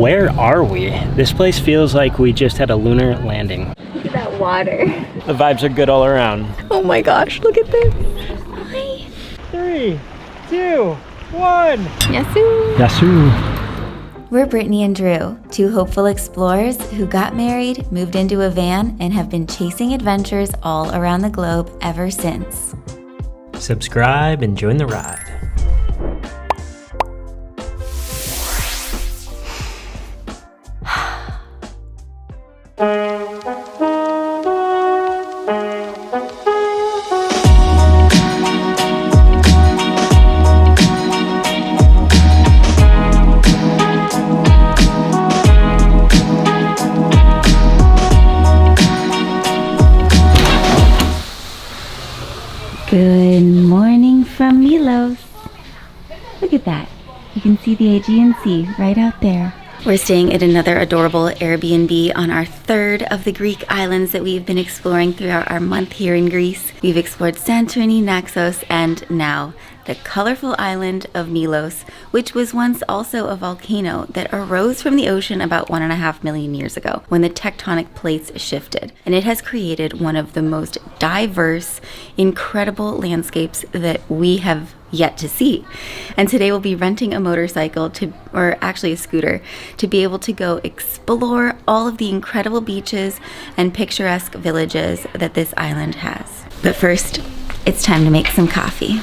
Where are we? This place feels like we just had a lunar landing. Look at that water. The vibes are good all around. Oh my gosh, look at this. Hi. 3, 2, 1. Yasu. Yasu. We're Brittany and Drew, two hopeful explorers who got married, moved into a van, and have been chasing adventures all around the globe ever since. Subscribe and join the ride. Good morning from Milos. Look at that. You can see the Aegean Sea right out there. We're staying at another adorable Airbnb on our third of the Greek islands that we've been exploring throughout our month here in Greece. We've explored Santorini, Naxos, and now the colorful island of Milos, which was once also a volcano that arose from the ocean about 1.5 million years ago when the tectonic plates shifted. And it has created one of the most diverse, incredible landscapes that we have yet to see. And today we'll be renting a motorcycle or actually a scooter, to be able to go explore all of the incredible beaches and picturesque villages that this island has. But first, it's time to make some coffee.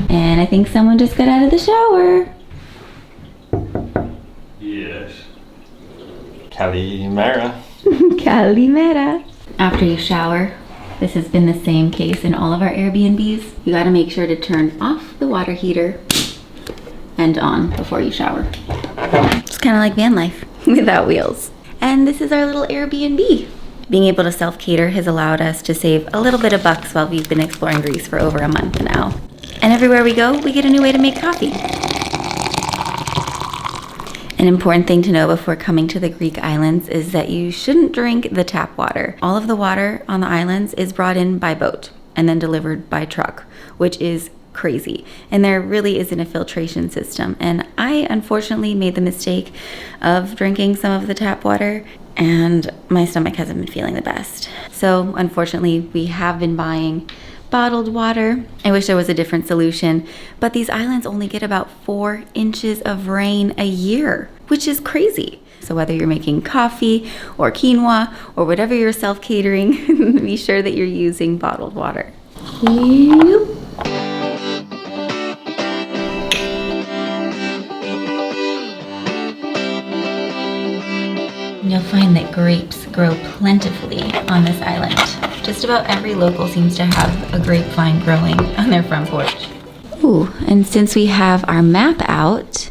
And I think someone just got out of the shower. Yes. Kalimera. Kalimera. After you shower, this has been the same case in all of our Airbnbs. You gotta make sure to turn off the water heater and on before you shower. It's kind of like van life without wheels. And this is our little Airbnb. Being able to self-cater has allowed us to save a little bit of bucks while we've been exploring Greece for over a month now. And everywhere we go, we get a new way to make coffee. An important thing to know before coming to the Greek islands is that you shouldn't drink the tap water. All of the water on the islands is brought in by boat and then delivered by truck, which is crazy. And there really isn't a filtration system. And I unfortunately made the mistake of drinking some of the tap water, and my stomach hasn't been feeling the best. So unfortunately, we have been buying bottled water. I wish there was a different solution, but these islands only get about 4 inches of rain a year, which is crazy. So whether you're making coffee or quinoa or whatever you're self-catering, be sure that you're using bottled water. You'll find that grapes grow plentifully on this island. Just about every local seems to have a grapevine growing on their front porch. Ooh, and since we have our map out,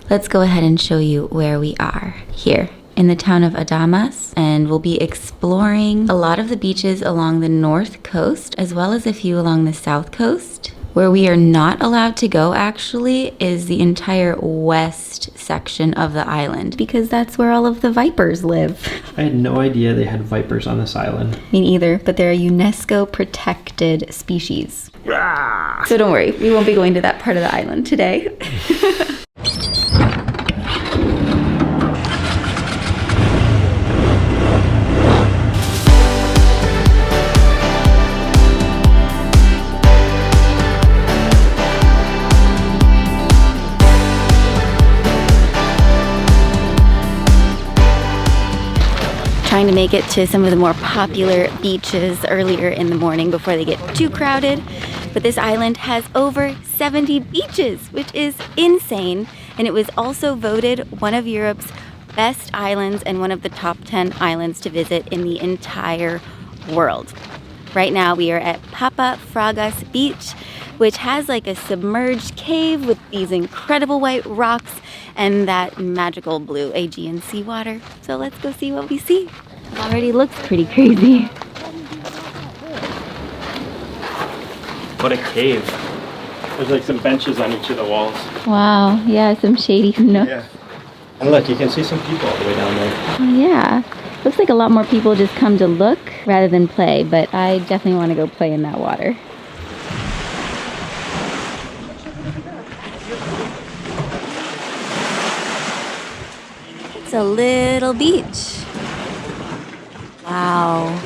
let's go ahead and show you where we are. Here in the town of Adamas, and we'll be exploring a lot of the beaches along the north coast as well as a few along the south coast. Where we are not allowed to go actually is the entire west section of the island, because that's where all of the vipers live. I had no idea they had vipers on this island. Me neither, but they're a UNESCO protected species. So don't worry, we won't be going to that part of the island today. Trying to make it to some of the more popular beaches earlier in the morning before they get too crowded. But this island has over 70 beaches, which is insane. And it was also voted one of Europe's best islands and one of the top 10 islands to visit in the entire world. Right now we are at Papafragas beach, which has like a submerged cave with these incredible white rocks and that magical blue Aegean sea water. So let's go see what we see. It already looks pretty crazy. What a cave. There's like some benches on each of the walls. Wow, yeah, some shady nooks. Yeah. And look, you can see some people all the way down there. Oh, yeah. Looks like a lot more people just come to look rather than play, but I definitely want to go play in that water. It's a little beach. Wow.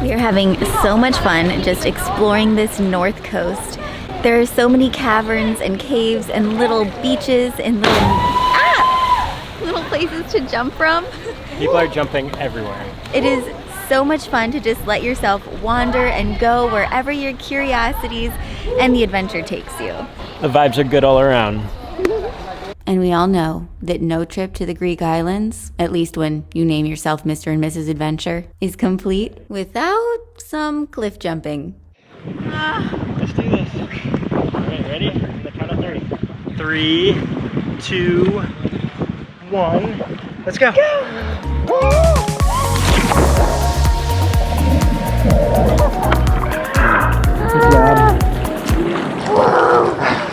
We are having so much fun just exploring this north coast. There are so many caverns and caves and little beaches and little places to jump from. People are jumping everywhere. It is so much fun to just let yourself wander and go wherever your curiosities and the adventure takes you. The vibes are good all around. And we all know that no trip to the Greek islands, at least when you name yourself Mr. and Mrs. Adventure, is complete without some cliff jumping. Let's do this. All right, ready? On the count of 3. 3, 2, 1. Let's go. Good job.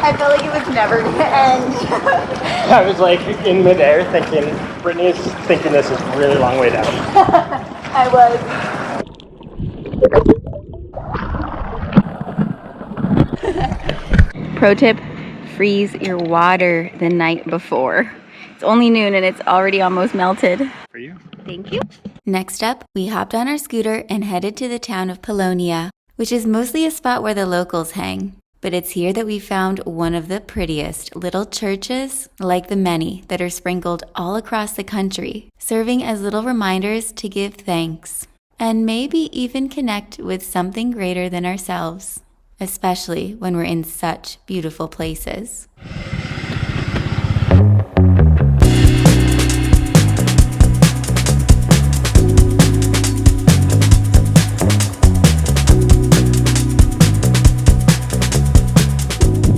I felt like it was never gonna end. I was like in midair thinking, Brittany's thinking this is a really long way down. I was. Pro tip, freeze your water the night before. It's only noon and it's already almost melted. For you? Thank you. Next up, we hopped on our scooter and headed to the town of Pollonia, which is mostly a spot where the locals hang. But it's here that we found one of the prettiest little churches, like the many that are sprinkled all across the country, serving as little reminders to give thanks, and maybe even connect with something greater than ourselves, especially when we're in such beautiful places.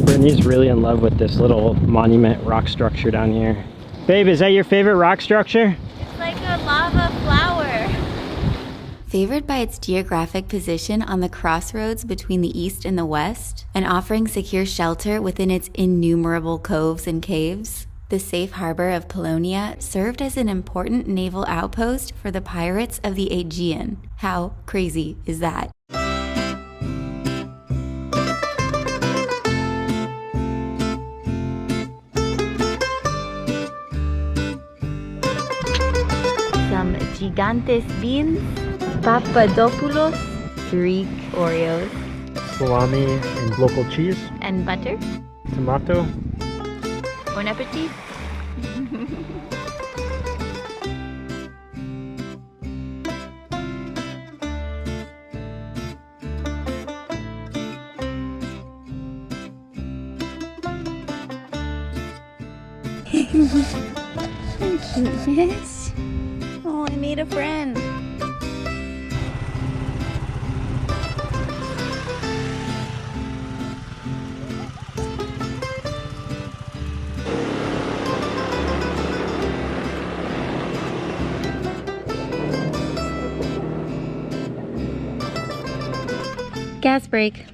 Brittany's really in love with this little monument rock structure down here. Babe, is that your favorite rock structure? It's like a lava flower. Favored by its geographic position on the crossroads between the east and the west, and offering secure shelter within its innumerable coves and caves, the safe harbor of Pollonia served as an important naval outpost for the pirates of the Aegean. How crazy is that? Some gigantes beans, papadopoulos, Greek Oreos, Salami and local cheese, and butter. tomato. Bon appetit. Cuteness. Oh, I made a friend. gas break.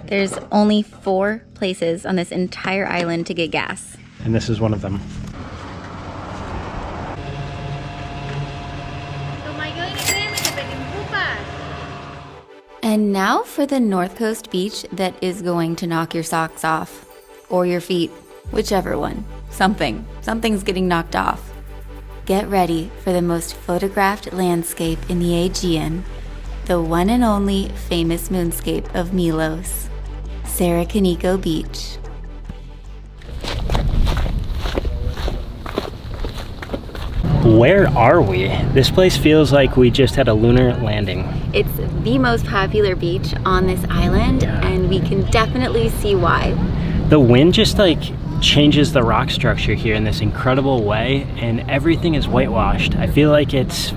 There's only 4 places on this entire island to get gas. And this is one of them. And now for the North Coast beach that is going to knock your socks off. Or your feet, whichever one. Something's getting knocked off. Get ready for the most photographed landscape in the Aegean. The one and only famous moonscape of Milos. Sarakiniko Beach. Where are we? This place feels like we just had a lunar landing. It's the most popular beach on this island, and we can definitely see why. The wind just like changes the rock structure here in this incredible way, and everything is whitewashed. I feel like it's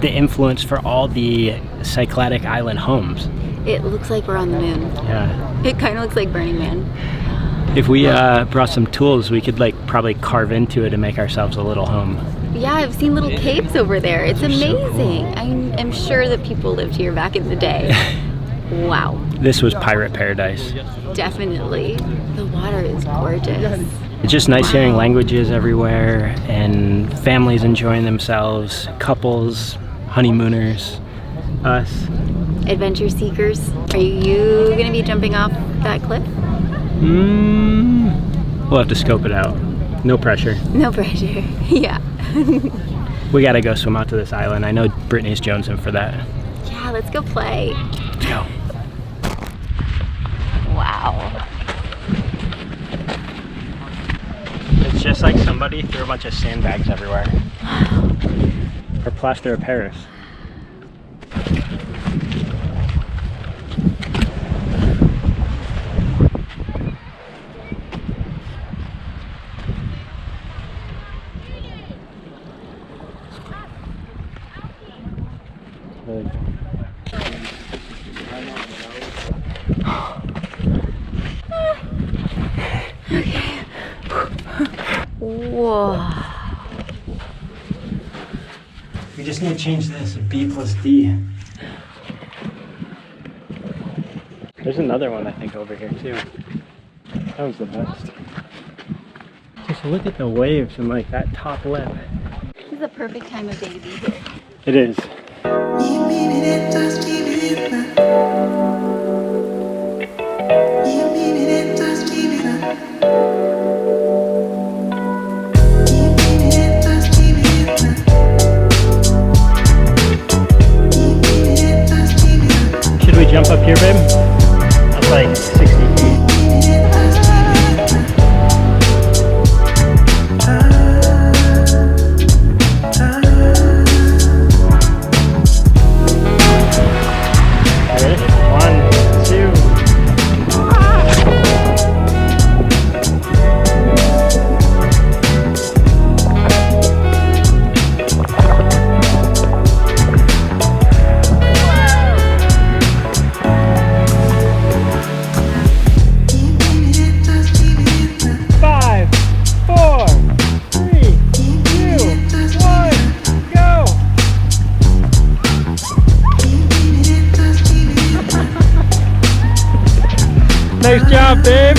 the influence for all the Cycladic Island homes. It looks like we're on the moon. Yeah. It kind of looks like Burning Man. If we brought some tools, we could like probably carve into it and make ourselves a little home. Yeah, I've seen little caves over there. It's amazing. I'm sure that people lived here back in the day. Wow. This was pirate paradise. Definitely. The water is gorgeous. It's just nice hearing languages everywhere and families enjoying themselves, couples, honeymooners, us. Adventure seekers. Are you going to be jumping off that cliff? We'll have to scope it out. No pressure. No pressure. Yeah. We gotta go swim out to this island. I know Brittany's jonesing for that. Yeah, let's go play. Let's go. Wow. It's just like somebody threw a bunch of sandbags everywhere. Or plaster of Paris. Whoa. We just need to change this. B plus D. There's another one I think over here too. That was the best. Just look at the waves and like that top lip. This is the perfect time of day to be here. It is. Should we jump up here, babe? That's like 60 feet. Ready? 1, 2. Nice job, babe.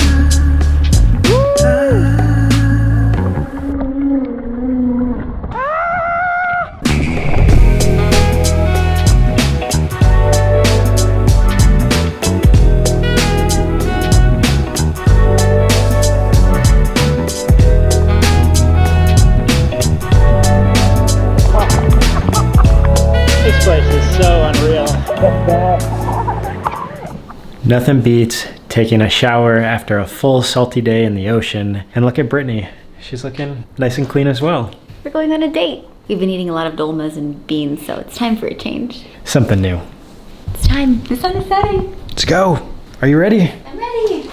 This place is so unreal. Nothing beats taking a shower after a full salty day in the ocean. And look at Brittany. She's looking nice and clean as well. We're going on a date. We've been eating a lot of dolmas and beans, so it's time for a change. Something new. It's time. The sun is setting. Let's go. Are you ready? I'm ready.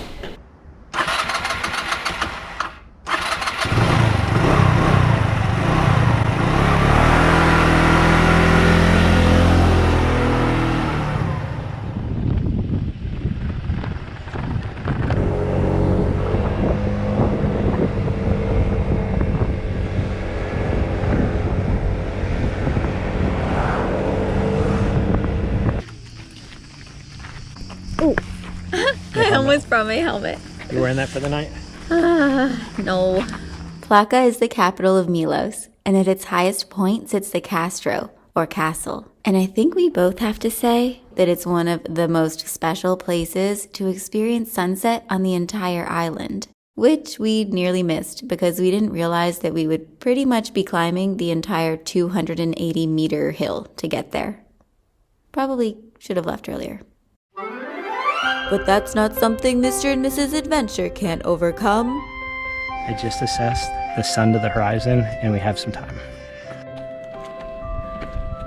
Oh. almost brought my helmet. You're wearing that for the night? No. Plaka is the capital of Milos, and at its highest point sits the Castro, or castle. And I think we both have to say that it's one of the most special places to experience sunset on the entire island, which we nearly missed because we didn't realize that we would pretty much be climbing the entire 280-meter hill to get there. Probably should have left earlier. But that's not something Mr. and Mrs. Adventure can't overcome. I just assessed the sun to the horizon, and we have some time.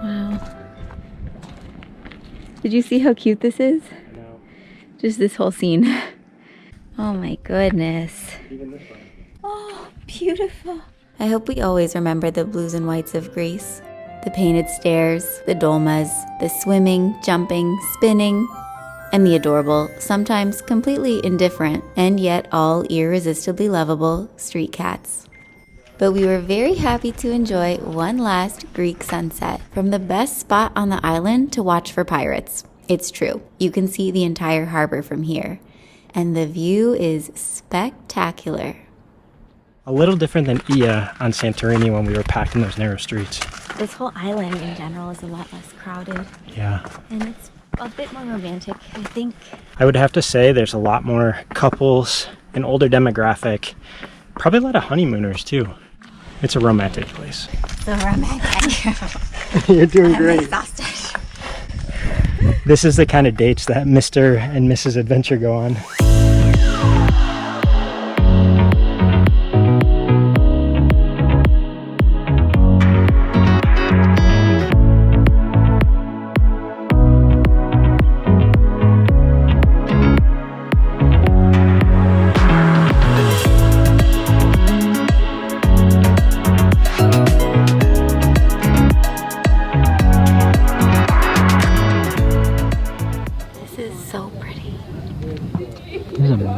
Wow. Did you see how cute this is? No. Just this whole scene. Oh my goodness. Even this one. Oh, beautiful. I hope we always remember the blues and whites of Greece. The painted stairs, the dolmas, the swimming, jumping, spinning, and the adorable, sometimes completely indifferent, and yet all irresistibly lovable street cats. But we were very happy to enjoy one last Greek sunset from the best spot on the island to watch for pirates. It's true, you can see the entire harbor from here, and the view is spectacular. A little different than Ia on Santorini when we were packed in those narrow streets. This whole island in general is a lot less crowded. Yeah. And it's a bit more romantic, I think. I would have to say there's a lot more couples, an older demographic, probably a lot of honeymooners too. It's a romantic place. So romantic. You're doing great. I'm exhausted. This is the kind of dates that Mr. and Mrs. Adventure go on.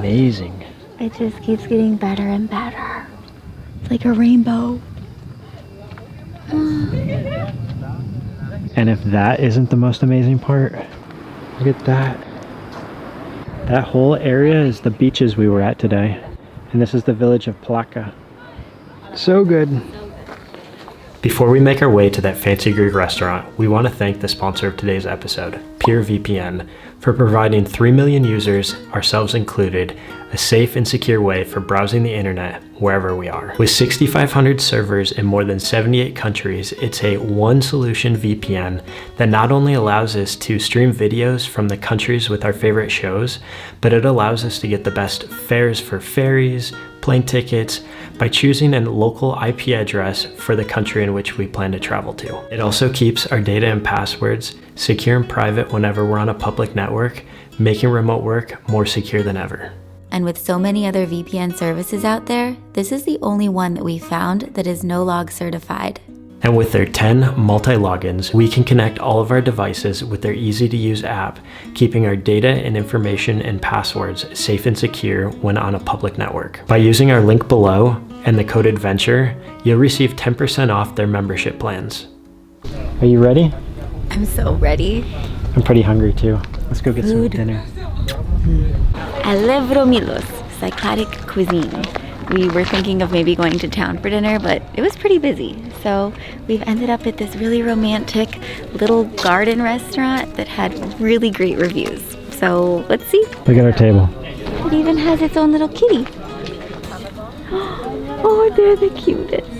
Amazing. It just keeps getting better and better. It's like a rainbow. And if that isn't the most amazing part, look at that. That whole area is the beaches we were at today. And this is the village of Plaka. So good. Before we make our way to that fancy Greek restaurant, we want to thank the sponsor of today's episode, PureVPN, for providing 3 million users, ourselves included, a safe and secure way for browsing the internet wherever we are. With 6,500 servers in more than 78 countries, it's a one-solution VPN that not only allows us to stream videos from the countries with our favorite shows, but it allows us to get the best fares for ferries, plane tickets, by choosing a local IP address for the country in which we plan to travel to. It also keeps our data and passwords secure and private whenever we're on a public network, making remote work more secure than ever. And with so many other VPN services out there, this is the only one that we found that is no-log certified. And with their 10 multi-logins, we can connect all of our devices with their easy-to-use app, keeping our data and information and passwords safe and secure when on a public network. By using our link below and the code ADVENTURE, you'll receive 10% off their membership plans. Are you ready? I'm so ready. I'm pretty hungry too. Let's go get some dinner. Alevro Milos, cycladic cuisine. We were thinking of maybe going to town for dinner, but it was pretty busy. So we've ended up at this really romantic little garden restaurant that had really great reviews. So let's see. Look at our table. It even has its own little kitty. Oh, they're the cutest.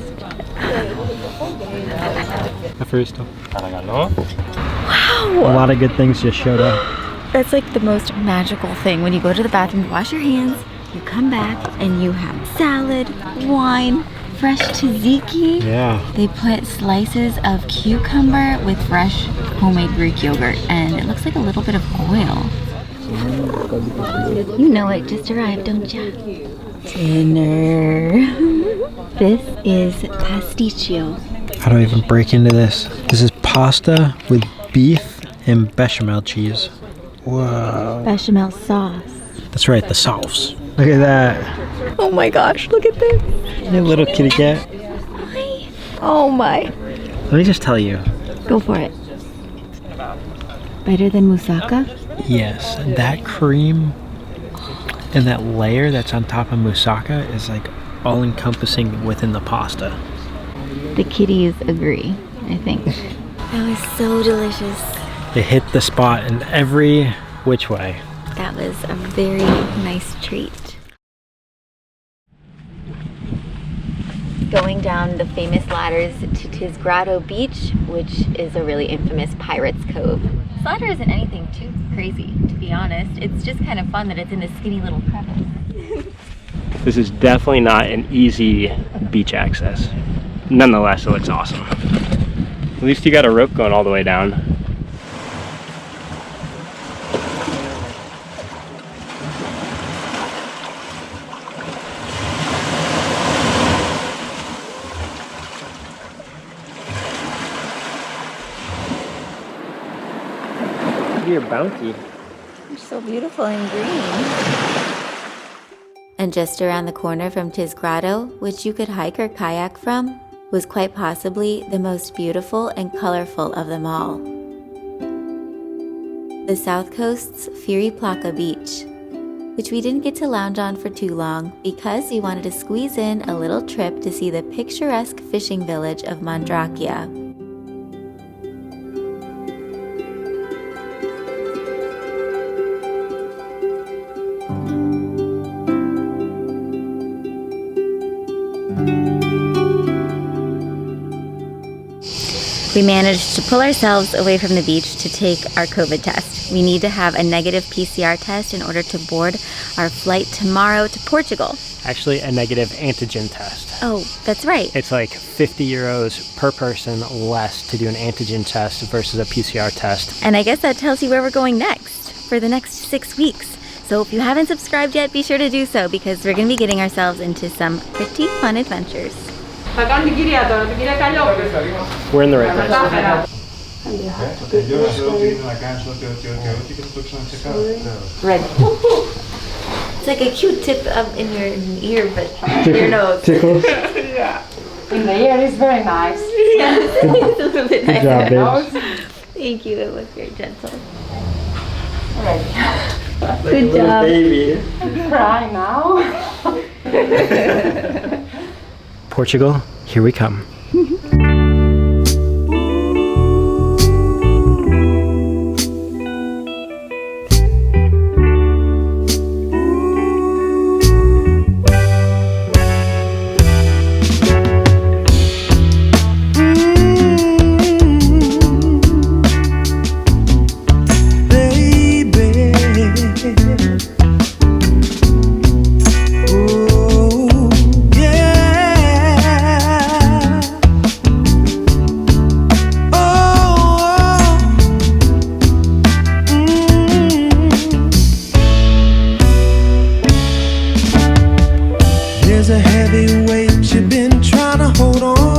Wow! A lot of good things just showed up. That's like the most magical thing. When you go to the bathroom to wash your hands, you come back and you have salad, wine, fresh tzatziki. Yeah. They put slices of cucumber with fresh homemade Greek yogurt, and it looks like a little bit of oil. You know it just arrived, don't you? Dinner. This is pasticcio. How do I even break into this? This is pasta with beef and bechamel cheese. Whoa. Bechamel sauce. That's right, the sauce. Look at that. Oh my gosh, look at this. Hey, little kitty cat. Hi. Oh my. Let me just tell you. Go for it. Better than moussaka? Yes, that cream. And that layer that's on top of moussaka is like all-encompassing within the pasta. The kitties agree, I think. That was so delicious. They hit the spot in every which way. That was a very nice treat. Going down the famous ladders to Tsigrado Beach, which is a really infamous pirate's cove. This ladder isn't anything too crazy, to be honest. It's just kind of fun that it's in this skinny little crevice. This is definitely not an easy beach access. Nonetheless, it looks awesome. At least you got a rope going all the way down. Your bounty. You're so beautiful and green. And just around the corner from Tsigrado, which you could hike or kayak from, was quite possibly the most beautiful and colorful of them all. The South Coast's Firiplaka Beach, which we didn't get to lounge on for too long because we wanted to squeeze in a little trip to see the picturesque fishing village of Mandrakia. We managed to pull ourselves away from the beach to take our COVID test. We need to have a negative PCR test in order to board our flight tomorrow to Portugal. Actually, a negative antigen test. Oh, that's right. It's like 50 euros per person less to do an antigen test versus a PCR test. And I guess that tells you where we're going next for the next 6 weeks. So if you haven't subscribed yet, be sure to do so because we're going to be getting ourselves into some pretty fun adventures. We're in the right place. Ready. It's like a Q-tip in your ear, but your nose. Tickles. Yeah. In the ear is very nice. Yeah, it's a little bit nicer. Good job, babes. Thank you, it was very gentle. Ready. Good job. Baby. Cry now. Portugal, here we come. There's a heavy weight you've been trying to hold on.